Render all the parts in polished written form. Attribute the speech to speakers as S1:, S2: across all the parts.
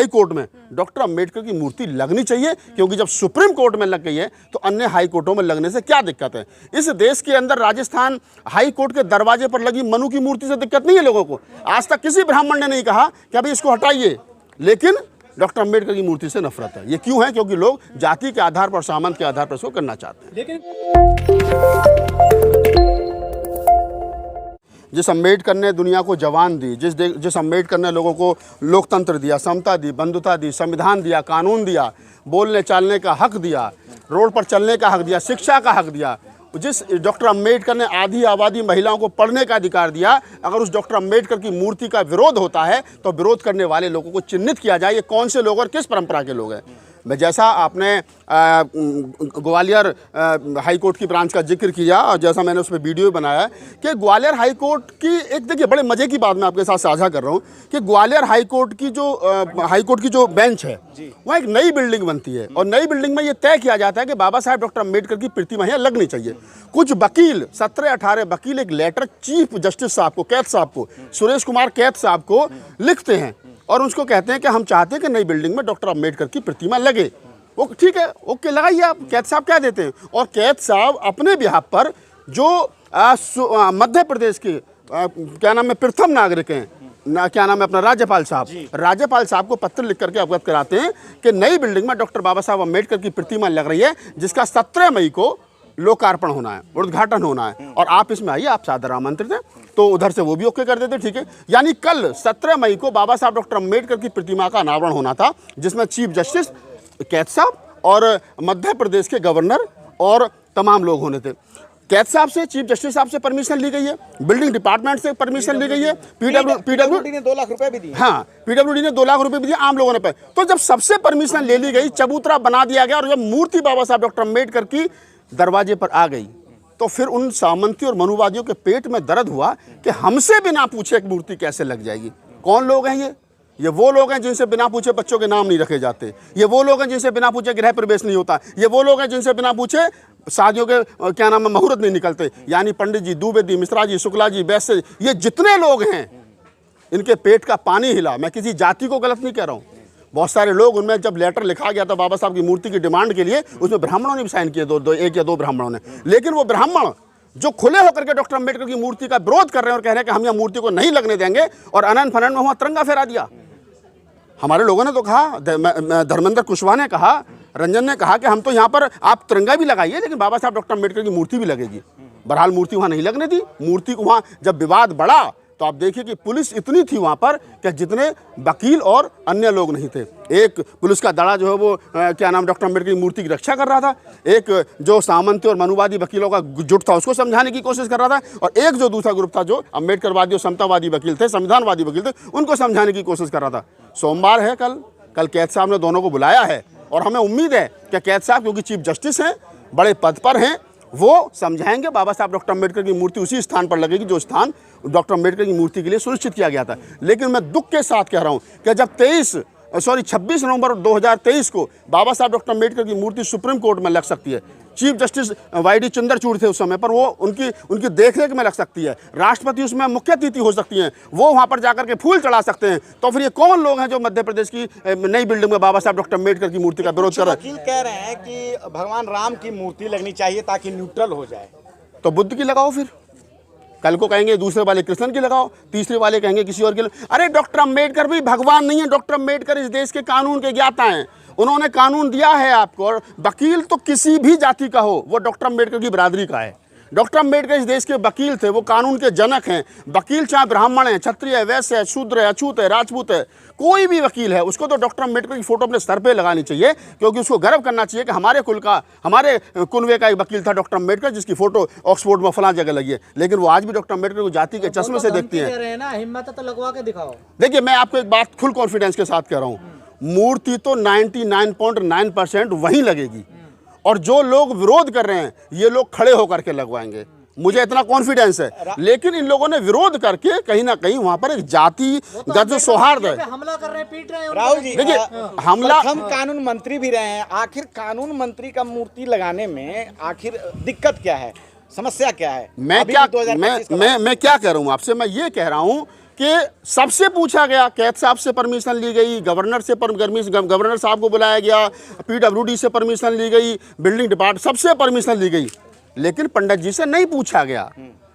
S1: High court में doctor Ambedkar की मूर्ति लगनी चाहिए, क्योंकि जब सुप्रीम कोर्ट में लग गई है तो अन्य हाई कोर्टों में लगने से क्या दिक्कत है। इस देश के अंदर राजस्थान हाई कोर्ट के दरवाजे पर लगी मनु की मूर्ति से दिक्कत नहीं है लोगों को। आज तक किसी ब्राह्मण ने नहीं कहा कि अभी इसको हटाइए, लेकिन डॉक्टर अंबेडकर की मूर्ति से नफरत है। ये क्यों है? क्योंकि लोग जाति के आधार पर, सामंत के आधार पर इसको करना चाहते हैं।
S2: लेकिन
S1: जिस अंबेडकर ने दुनिया को जवान दी, जिस अंबेडकर ने लोगों को लोकतंत्र दिया, समता दी, बंधुता दी, संविधान दिया, कानून दिया, बोलने चालने का हक दिया, रोड पर चलने का हक दिया, शिक्षा का हक दिया, जिस डॉक्टर अंबेडकर ने आधी आबादी महिलाओं को पढ़ने का अधिकार दिया, अगर उस डॉक्टर अंबेडकर की मूर्ति का विरोध होता है तो विरोध करने वाले लोगों को चिन्हित किया जाए, ये कौन से लोग और किस परंपरा के लोग हैं। मैं जैसा आपने ग्वालियर हाई कोर्ट की ब्रांच का जिक्र किया और जैसा मैंने उस पर वीडियो बनाया कि ग्वालियर हाई कोर्ट की एक, देखिए बड़े मज़े की बात मैं आपके साथ साझा कर रहा हूँ कि ग्वालियर हाई कोर्ट की जो बेंच है वहाँ एक नई बिल्डिंग बनती है और नई बिल्डिंग में ये तय किया जाता है कि बाबा साहेब डॉक्टर अंबेडकर की प्रतिमा यहाँ लगनी चाहिए। कुछ वकील 17-18 वकील एक लेटर चीफ जस्टिस साहब को, कैद साहब को, सुरेश कुमार कैद साहब को लिखते हैं और उसको कहते हैं कि हम चाहते हैं कि नई बिल्डिंग में डॉक्टर अंबेडकर की प्रतिमा लगे। वो ठीक है, ओके लगाइए आप। कैद साहब क्या देते हैं और कैद साहब अपने बिहाफ पर जो मध्य प्रदेश के क्या नाम है प्रथम नागरिक हैं, क्या नाम है अपना राज्यपाल साहब को पत्र लिख करके अवगत कराते हैं कि नई बिल्डिंग में डॉक्टर बाबा साहब अंबेडकर की प्रतिमा लग रही है, जिसका 17 मई को लोकार्पण होना है, उद्घाटन होना है और आप इसमें आइए, आप सादर आमंत्रित हैं। तो उधर से वो भी ओके कर देते, ठीक है। यानी कल 17 मई को बाबा साहब डॉक्टर अंबेडकर की प्रतिमा का अनावरण होना था, जिसमें चीफ जस्टिस कैद साहब और मध्य प्रदेश के गवर्नर और तमाम लोग होने थे। कैद साहब से, चीफ जस्टिस साहब से परमिशन ली गई है, बिल्डिंग डिपार्टमेंट से परमिशन ली गई है, पीडब्ल्यूडी
S3: ने 2 लाख रुपए भी दिए।
S1: हाँ, पीडब्ल्यूडी ने 2 लाख रुपए भी दिए, आम लोगों ने पे। तो जब सबसे परमिशन ले ली गई, चबूतरा बना दिया गया और जब मूर्ति बाबा साहब डॉक्टर अंबेडकर की दरवाजे पर आ गई तो फिर उन सामंती और मनुवादियों के पेट में दर्द हुआ कि हमसे बिना पूछे एक मूर्ति कैसे लग जाएगी। कौन लोग हैं ये वो लोग हैं जिनसे बिना पूछे बच्चों के नाम नहीं रखे जाते, ये वो लोग हैं जिनसे बिना पूछे गृह प्रवेश नहीं होता, ये वो लोग हैं जिनसे बिना पूछे शादियों के क्या नाम है मुहूर्त नहीं निकलते। यानी पंडित जी, द्विवेदी, मिश्रा जी, शुक्ला जी, वैसे ये जितने लोग हैं इनके पेट का पानी हिला। मैं किसी जाति को गलत नहीं कह रहा हूँ, बहुत सारे लोग, उनमें जब लेटर लिखा गया था बाबा साहब की मूर्ति की डिमांड के लिए, उसमें ब्राह्मणों ने भी साइन किए, एक या दो ब्राह्मणों ने। लेकिन वो ब्राह्मण जो खुले होकर के डॉक्टर अंबेडकर की मूर्ति का विरोध कर रहे हैं और कह रहे हैं कि हम यह मूर्ति को नहीं लगने देंगे और अनन फनन में वहाँ तिरंगा फहरा दिया। हमारे लोगों ने तो कहा, धर्मेंद्र कुशवाहा ने कहा, रंजन ने कहा कि हम तो यहाँ पर आप तिरंगा भी लगाइए लेकिन बाबा साहब डॉक्टर अंबेडकर की मूर्ति भी लगेगी। बहरहाल मूर्ति वहाँ नहीं लगने दी। मूर्ति को वहाँ जब विवाद बढ़ा तो आप देखिए कि पुलिस इतनी थी वहाँ पर कि जितने वकील और अन्य लोग नहीं थे। एक पुलिस का दड़ा जो है वो क्या नाम डॉक्टर अंबेडकर की मूर्ति की रक्षा कर रहा था, एक जो सामंती और मनुवादी वकीलों का जुट था उसको समझाने की कोशिश कर रहा था, और एक जो दूसरा ग्रुप था जो अंबेडकरवादी और समतावादी वकील थे, संविधानवादी वकील थे, उनको समझाने की कोशिश कर रहा था। सोमवार है कल कैद साहब ने दोनों को बुलाया है और हमें उम्मीद है कि कैद साहब क्योंकि चीफ जस्टिस हैं, बड़े पद पर हैं, वो समझाएंगे बाबा साहब डॉक्टर अंबेडकर की मूर्ति उसी स्थान पर लगेगी जो स्थान डॉक्टर अंबेडकर की मूर्ति के लिए सुनिश्चित किया गया था। लेकिन मैं दुख के साथ कह रहा हूं कि जब 26 नवंबर 2023 को बाबा साहब डॉक्टर अंबेडकर की मूर्ति सुप्रीम कोर्ट में लग सकती है, चीफ जस्टिस वाईडी चंद्रचूड़ थे उस समय पर, वो उनकी देखरेख में लग सकती है, राष्ट्रपति उसमें मुख्य अतिथि हो सकती हैं, वो वहाँ पर जाकर के फूल चढ़ा सकते हैं, तो फिर ये कौन लोग हैं जो मध्य प्रदेश की नई बिल्डिंग में बाबा साहब डॉक्टर अंबेडकर की मूर्ति का विरोध कर रहे हैं?
S3: वकील कह रहे हैं कि भगवान राम की मूर्ति लगनी चाहिए ताकि न्यूट्रल हो जाए।
S1: तो बुद्ध की लगाओ, फिर कल को कहेंगे दूसरे वाले कृष्ण की लगाओ, तीसरे वाले कहेंगे किसी और की। अरे डॉक्टर अंबेडकर भी भगवान नहीं है, डॉक्टर अंबेडकर इस देश के कानून के ज्ञाता हैं, उन्होंने कानून दिया है आपको। और वकील तो किसी भी जाति का हो, वो डॉक्टर अंबेडकर की बरादरी का है। डॉक्टर अंबेडकर इस देश के वकील थे, वो कानून के जनक हैं। वकील चाहे ब्राह्मण है, क्षत्रिय है, वैश्य है, शूद्र है, अछूत है, राजपूत है, कोई भी वकील है, उसको तो डॉक्टर अंबेडकर की फोटो अपने सर पे लगानी चाहिए, क्योंकि उसको गर्व करना चाहिए कि हमारे कुल का, हमारे कुनवे का एक वकील था डॉक्टर अंबेडकर, जिसकी फोटो ऑक्सफोर्ड में फलां जगह लगी है। लेकिन वो आज भी डॉक्टर अंबेडकर को जाति के चश्मे से देखती है
S2: ना, हिम्मत तो लगवा के दिखाओ।
S1: देखिए, मैं आपको एक बात फुल कॉन्फिडेंस के साथ कह रहा हूँ, मूर्ति तो 99.9% वहीं लगेगी, और जो लोग विरोध कर रहे हैं ये लोग खड़े होकर के लगवाएंगे, मुझे इतना कॉन्फिडेंस है। लेकिन इन लोगों ने विरोध करके कहीं ना कहीं वहां पर एक जातिगत जो सौहार्द है,
S2: हमला कर रहे हैं, पीट रहे हैं।
S3: राहुल जी,
S1: देखिए हमला,
S3: हम कानून मंत्री भी रहे हैं, आखिर कानून मंत्री का मूर्ति लगाने में आखिर दिक्कत क्या है, समस्या क्या है?
S1: मैं क्या कह रहा हूं आपसे, मैं ये कह रहा हूं कि सबसे पूछा गया, कैद साहब से परमिशन ली गई, गवर्नर से गवर्नर साहब को बुलाया गया, PWD से परमिशन ली गई, बिल्डिंग डिपार्टमेंट सबसे परमिशन ली गई, लेकिन पंडित जी से नहीं पूछा गया।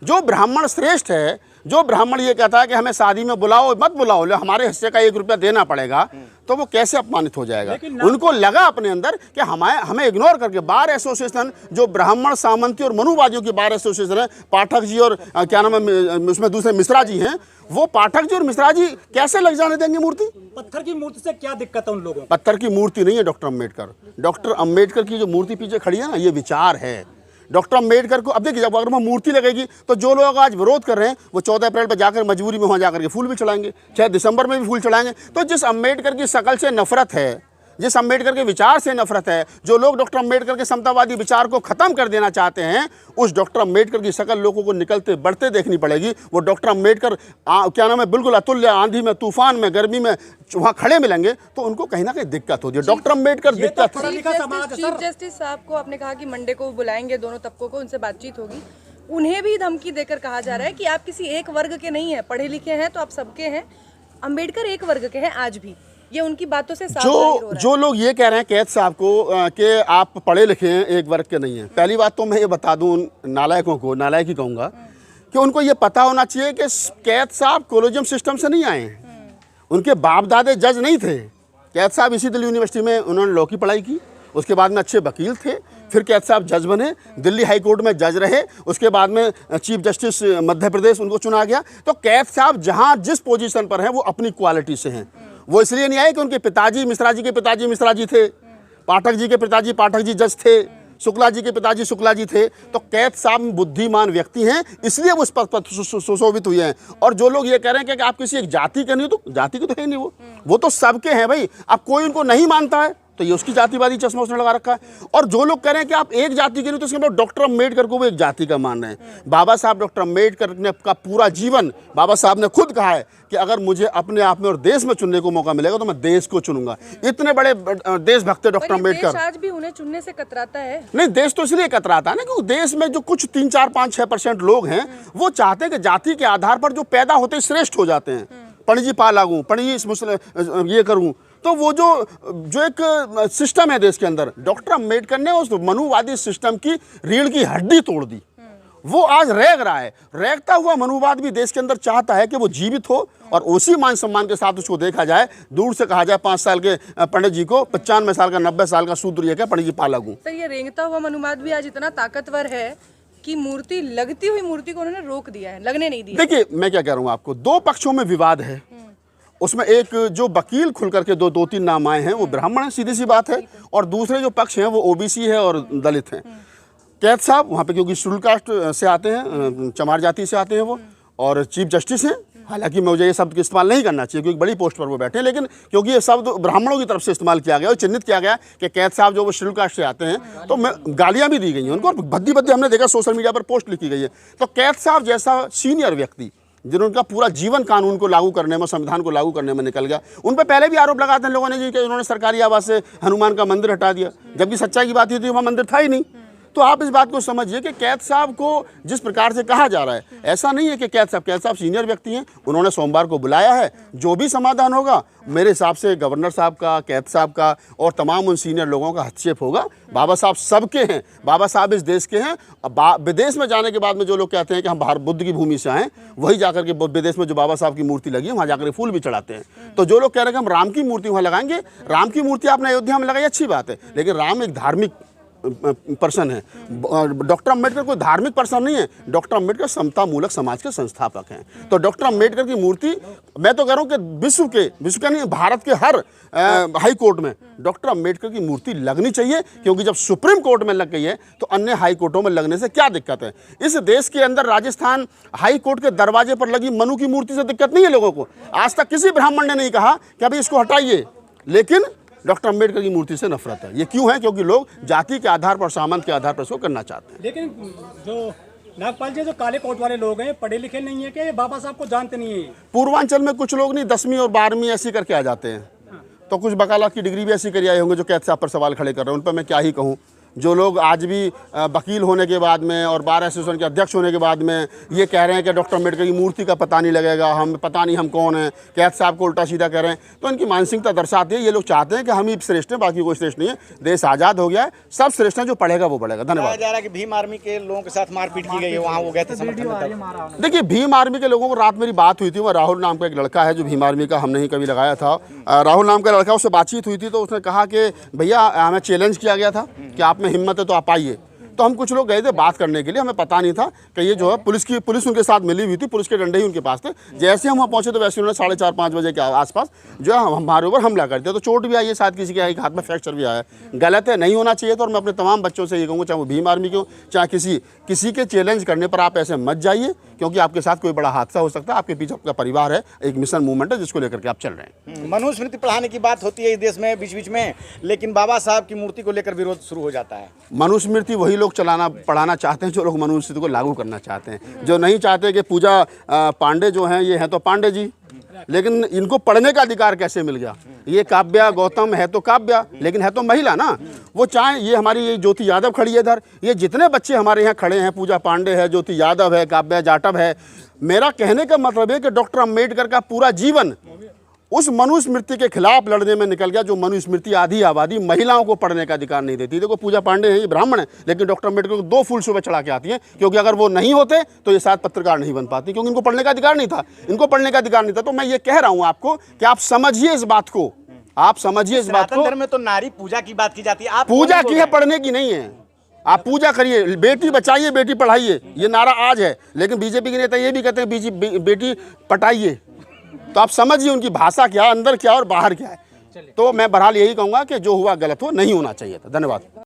S1: जो ब्राह्मण श्रेष्ठ है, जो ब्राह्मण ये कहता है कि हमें शादी में बुलाओ मत बुलाओ, हमारे हिस्से का 1 रुपया देना पड़ेगा, तो वो कैसे अपमानित हो जाएगा? उनको लगा अपने अंदर कि हमें इग्नोर करके बार एसोसिएशन, जो ब्राह्मण सामंती और मनुवादियों की बार एसोसिएशन है, पाठक जी और क्या नाम है उसमें दूसरे मिश्रा जी हैं, वो पाठक जी और मिश्रा जी कैसे लग जाने देंगे मूर्ति?
S2: पत्थर की मूर्ति से क्या दिक्कत है उन लोगों को?
S1: पत्थर की मूर्ति नहीं है डॉक्टर अम्बेडकर। डॉक्टर अम्बेडकर की जो मूर्ति पीछे खड़ी है ना, ये विचार है डॉक्टर अम्बेडकर को। अब देखिए, जब अगर वहाँ मूर्ति लगेगी तो जो लोग आज विरोध कर रहे हैं वो 14 अप्रैल पर जाकर मजबूरी में वहाँ जाकर के फूल भी चढ़ाएंगे, चाहे दिसंबर में भी फूल चढ़ाएंगे। तो जिस अम्बेडकर की शकल से नफरत है, जिस अम्बेडकर के विचार से नफरत है, जो लोग डॉक्टर अम्बेडकर के समतावादी विचार को खत्म कर देना चाहते हैं, उस डॉक्टर अम्बेडकर की शकल लोगों को निकलते बढ़ते देखनी पड़ेगी। वो डॉक्टर अम्बेडकर क्या नाम है बिल्कुल अतुल्य, आंधी में, तूफान में, गर्मी में वहाँ खड़े मिलेंगे तो उनको कहीं ना कहीं दिक्कत होती है। डॉक्टर अम्बेडकर दिक्कत
S4: चीफ जस्टिस साहब को आपने कहा कि मंडे को बुलाएंगे, दोनों तबकों को, उनसे बातचीत होगी। उन्हें भी धमकी देकर कहा जा रहा है कि आप किसी एक वर्ग के नहीं हैं, पढ़े लिखे हैं तो आप सबके हैं, अम्बेडकर एक वर्ग के हैं आज भी। ये उनकी बातों से साफ जाहिर हो रहा है।
S1: जो लोग ये कह रहे हैं कैद साहब को कि आप पढ़े लिखे हैं, एक वर्ग के नहीं हैं, पहली बात तो मैं ये बता दूं नालायकों को, नालायक ही कहूँगा, कि उनको ये पता होना चाहिए कि कैद साहब कॉलेजियम सिस्टम से नहीं आए हैं। उनके बाप दादे जज नहीं थे। कैद साहब इसी दिल्ली यूनिवर्सिटी में उन्होंने लॉ की पढ़ाई की, उसके बाद में अच्छे वकील थे, फिर कैद साहब जज बने, दिल्ली हाई कोर्ट में जज रहे, उसके बाद में चीफ जस्टिस मध्य प्रदेश उनको चुना गया। तो कैद साहब जहाँ जिस पोजीशन पर हैं वो अपनी क्वालिटी से हैं। वो इसलिए नहीं आए कि उनके पिताजी मिश्रा जी के पिताजी मिश्रा जी थे, पाठक जी के पिताजी पाठक जी जज थे, शुक्ला जी के पिताजी शुक्ला जी थे। तो कैद साहब बुद्धिमान व्यक्ति हैं, इसलिए वो इस पद पर सुशोभित हुए हैं। और जो लोग ये कह रहे हैं कि आप किसी एक जाति के नहीं हो, तो जाति के तो है नहीं, वो तो सबके हैं भाई। अब कोई उनको नहीं मानता है तो ये उसकी जातिवादी चश्मा उसने लगा रखा है। और जो लोग कह रहे हैं कि आप एक जाति के नहीं, तो इसके मतलब डॉक्टर अम्बेडकर को वो एक जाति का मान रहे हैं। बाबा साहब डॉक्टर अम्बेडकर ने का पूरा जीवन, बाबा साहब ने खुद कहा है कि अगर मुझे अपने आप में और देश में चुनने को मौका मिलेगा तो मैं देश को चुनूंगा। इतने बड़े देशभक्त डॉक्टर अम्बेडकर।
S4: आज भी उन्हें चुनने से कतराता है।
S1: नहीं, देश तो इसलिए कतराता है ना क्योंकि देश में जो कुछ 3, 4, 5, 6% लोग हैं वो चाहते हैं कि जाति के आधार पर जो पैदा होते श्रेष्ठ हो जाते हैं। पणजी पा लागू, पणजी मुस्लिम ये करूं, तो वो जो एक सिस्टम है देश के अंदर, डॉक्टर अम्बेडकर ने उस मनुवादी सिस्टम की रीढ़ की हड्डी तोड़ दी। वो आज रेग रहा है। रेगता हुआ मनुवाद भी देश के अंदर चाहता है कि वो जीवित हो और उसी मान सम्मान के साथ उसको देखा जाए। दूर से कहा जाए 5 साल के पंडित जी को 95 साल का 90 साल का शूद्र ये क्या पंडित जी पा लागू।
S4: सर, ये रेंगता हुआ मनुवाद भी आज इतना ताकतवर है कि मूर्ति, लगती हुई मूर्ति को उन्होंने रोक दिया है, लगने नहीं दिया।
S1: देखिए मैं क्या कह रहा हूँ आपको, 2 पक्षों में विवाद है। उसमें एक जो वकील खुल करके 2-3 नाम आए हैं वो ब्राह्मण है, सीधी सी बात है, और दूसरे जो पक्ष हैं वो OBC है और दलित हैं। कैद साहब वहाँ पे क्योंकि शेड्यूल कास्ट से आते हैं, चमार जाति से आते हैं वो, और चीफ जस्टिस हैं। हालांकि मुझे ये शब्द इस्तेमाल नहीं करना चाहिए क्योंकि बड़ी पोस्ट पर वो बैठे हैं, लेकिन क्योंकि ये शब्द ब्राह्मणों की तरफ से इस्तेमाल किया गया और चिन्हित किया गया कि कैद साहब जो वो शेड्यूल कास्ट से आते हैं, तो गालियाँ भी दी गई हैं उनको, और भद्दी हमने देखा सोशल मीडिया पर पोस्ट लिखी गई है। तो कैद साहब जैसा सीनियर व्यक्ति जिन्होंने पूरा जीवन कानून को लागू करने में, संविधान को लागू करने में निकल गया, उन पर पहले भी आरोप लगाते हैं लोगों ने जी कि उन्होंने सरकारी आवास से हनुमान का मंदिर हटा दिया, जबकि सच्चाई की बात ये थी वहाँ मंदिर था ही नहीं। तो आप इस बात को समझिए कि कैद साहब को जिस प्रकार से कहा जा रहा है, ऐसा नहीं है कि कैद साहब सीनियर व्यक्ति हैं। उन्होंने सोमवार को बुलाया है, जो भी समाधान होगा मेरे हिसाब से गवर्नर साहब का, कैद साहब का और तमाम उन सीनियर लोगों का हस्तक्षेप होगा। बाबा साहब सबके हैं, बाबा साहब इस देश के हैं। विदेश में जाने के बाद में जो लोग कहते हैं कि हम बाहर बुद्ध की भूमि से आए, वही जाकर के विदेश में जो बाबा साहब की मूर्ति लगी है वहाँ जाकर फूल भी चढ़ाते हैं। तो जो लोग कह रहे हैं कि हम राम की मूर्ति वहाँ लगाएंगे, राम की मूर्ति आपने अयोध्या में लगाई, अच्छी बात है, लेकिन राम एक धार्मिक पर्सन है। डॉक्टर अम्बेडकर कोई धार्मिक पर्सन नहीं है। डॉक्टर अम्बेडकर समता मूलक समाज के संस्थापक हैं। तो डॉक्टर अम्बेडकर की मूर्ति, मैं तो कह रहा हूँ कि विश्व के नहीं, भारत के हर हाई कोर्ट में डॉक्टर अम्बेडकर की मूर्ति लगनी चाहिए, क्योंकि जब सुप्रीम कोर्ट में लग गई है तो अन्य हाई कोर्टों में लगने से क्या दिक्कत है। इस देश के अंदर राजस्थान हाई कोर्ट के दरवाजे पर लगी मनु की मूर्ति से दिक्कत नहीं है लोगों को। आज तक किसी ब्राह्मण ने नहीं कहा कि अभी इसको हटाइए, लेकिन डॉक्टर अम्बेडकर की मूर्ति से नफरत है। ये क्यों है? क्योंकि लोग जाति के आधार पर, सामंत के आधार पर इसको करना चाहते हैं।
S2: लेकिन जो नागपाल जी, जो काले कोट वाले लोग हैं, पढ़े लिखे नहीं है कि बाबा साहब को जानते नहीं है।
S1: पूर्वांचल में कुछ लोग नहीं 10वीं और 12वीं ऐसी करके आ जाते हैं, तो कुछ वकालत की डिग्री भी ऐसी करी आए होंगे जो कैद साहब पर सवाल खड़े कर रहे हैं। उन पर मैं क्या ही कहूँ, जो लोग आज भी वकील होने के बाद में और बार एसोसिएशन के अध्यक्ष होने के बाद में ये कह रहे हैं कि डॉक्टर अम्बेडकर की मूर्ति का पता नहीं लगेगा, हम पता नहीं हम कौन हैं, कैद साहब को उल्टा सीधा कह रहे हैं, तो इनकी मानसिकता दर्शाती है। ये लोग चाहते हैं कि हम ही श्रेष्ठ हैं, बाकी कोई श्रेष्ठ नहीं है। देश आज़ाद हो गया है, सब श्रेष्ठ हैं, जो पढ़ेगा वो बढ़ेगा। धन्यवाद।
S3: जा रहा है कि भीम आर्मी के लोगों के साथ मारपीट की गई है, वहाँ वो गए थे समर्थन में।
S1: देखिए, भीम आर्मी के लोगों को रात मेरी बात हुई थी, वो राहुल नाम का एक लड़का है जो भीम आर्मी का हमने ही कभी लगाया था, राहुल नाम का लड़का, उससे बातचीत हुई थी तो उसने कहा कि भैया हमें चैलेंज किया गया था कि आप में हिम्मत है तो आप आइए। तो हम कुछ लोग गए थे बात करने के लिए, हमें पता नहीं था कि ये जो है पुलिस उनके साथ मिली हुई थी, पुलिस के डंडे ही उनके पास थे। जैसे हम वहाँ पहुंचे तो वैसे उन्होंने 4:30-5 बजे के आसपास जो है हमारे ऊपर हमला कर दिया। तो चोट भी आई है, शायद किसी के एक हाथ में फ्रैक्चर भी आया है। गलत है, नहीं होना चाहिए। तो और मैं अपने तमाम बच्चों से ये कहूँगा, चाहे वो भीम आर्मी के हो, चाहे किसी के चैलेंज करने पर आप ऐसे मत जाइए, क्योंकि आपके साथ कोई बड़ा हादसा हो सकता है। आपके पीछे आपका परिवार है, एक मिशन मूवमेंट है जिसको लेकर के आप चल रहे हैं।
S3: मनुस्मृति पढ़ाने की बात होती है इस देश में बीच बीच में, लेकिन बाबा साहब की मूर्ति को लेकर विरोध शुरू हो जाता है।
S1: मनुस्मृति वही लोग पढ़ाना चाहते हैं जो लोग मनुस्मृति को लागू करना चाहते हैं। जो नहीं चाहते कि पूजा पांडे जो हैं, ये हैं तो पांडे जी, लेकिन इनको पढ़ने का अधिकार कैसे मिल गया? ये काव्या गौतम है तो काव्या, लेकिन है तो महिला ना। वो चाहे ये हमारी ये ज्योति यादव खड़ी है इधर, ये जितने बच्चे हमारे यहाँ खड़े हैं, पूजा पांडे है, ज्योति यादव है, काव्या जाटव है। मेरा कहने का मतलब है कि डॉक्टर अम्बेडकर का पूरा जीवन उस मनुस्मृति के खिलाफ लड़ने में निकल गया, जो मनुस्मृति आधी आबादी महिलाओं को पढ़ने का अधिकार नहीं देती। देखो, पूजा पांडे है, ये ब्राह्मण है, लेकिन डॉक्टर अम्बेडकर को 2 फूल सुबह चढ़ा के आती है, क्योंकि अगर वो नहीं होते तो ये शायद पत्रकार नहीं बन पाती, क्योंकि इनको पढ़ने का अधिकार नहीं था। इनको पढ़ने का अधिकार नहीं था। तो मैं ये कह रहा हूँ आपको कि आप समझिए इस बात को, आप समझिए इस बात को।
S3: धर्म में तो नारी पूजा की बात की जाती है, आप
S1: पूजा की है, पढ़ने की नहीं है। आप पूजा करिए, बेटी बचाइए, बेटी पढ़ाइए, ये नारा आज है। लेकिन बीजेपी के नेता ये भी कहते हैं बेटी पटाइए। तो आप समझिए उनकी भाषा क्या, अंदर क्या और बाहर क्या है। तो मैं बहरहाल यही कहूँगा कि जो हुआ गलत हो, नहीं होना चाहिए था। धन्यवाद।